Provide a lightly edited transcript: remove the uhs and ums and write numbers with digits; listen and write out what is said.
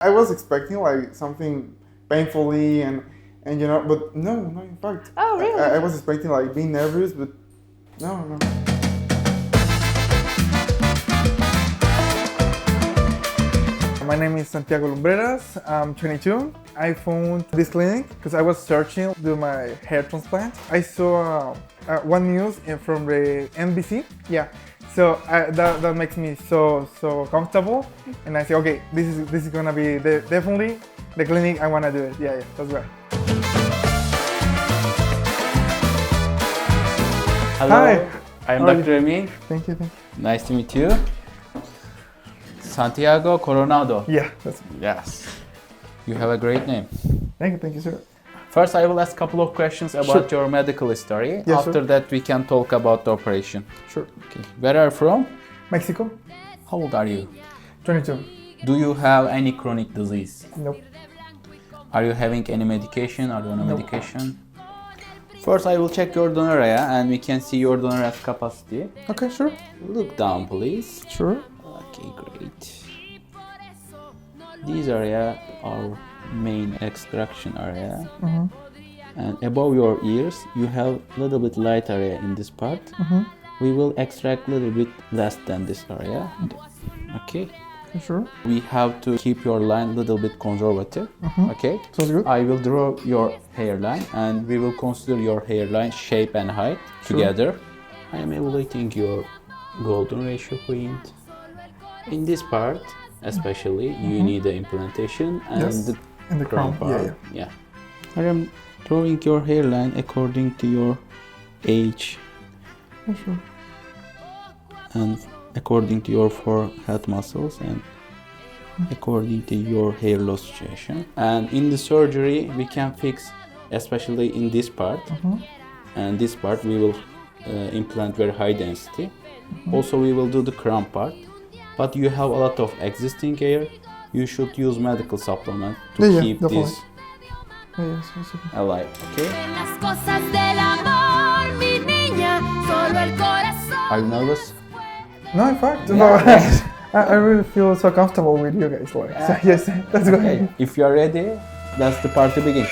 I was expecting like something painfully and but no, in fact. Oh, really? I was expecting like being nervous, but no. My name is Santiago Lumbreras. I'm 22. I found this clinic because I was searching to do my hair transplant. I saw one news from the NBC. Yeah. So that makes me so comfortable, and I say, okay, this is gonna be definitely the clinic I wanna do it. Yeah, that's right. Hello, Hi. I'm How are Dr. Emin. Thank you. Nice to meet you. Santiago Coronado. Yeah, that's. Yes. You have a great name. Thank you, sir. First, I will ask a couple of questions about your medical history. Yeah, After sure. that, we can talk about the operation. Sure. Okay. Where are you from? Mexico. How old are you? 22. Do you have any chronic disease? Nope. Are you having any medication? Are you on a Nope. medication? First, I will check your donor area and we can see your donor area capacity. Okay, sure. Look down, please. Sure. Okay, great. These area are main extraction area. Mm-hmm. And above your ears, you have a little bit light area in this part. Mm-hmm. We will extract a little bit less than this area. Okay. Sure. We have to keep your line a little bit conservative. Mm-hmm. Okay. Sounds good. I will draw your hairline and we will consider your hairline shape and height Sure. together. I am evaluating your golden ratio point. In this part, especially, you need the implantation and Yes. the In the crown. part. Yeah. I am drawing your hairline according to your age Sure. and according to your forehead muscles and according to your hair loss situation. And in the surgery, we can fix, especially in this part, and this part we will implant very high density. Also, we will do the crown part. But you have a lot of existing hair. You should use medical supplement to keep definitely. this Yes, okay. alive. Okay? Las cosas del amor, mi niña, solo el corazón. Are you nervous? No, in fact, Yeah. I really feel so comfortable with you guys. Like, so, yes, that's good. Okay. If you are ready, let's the party begin.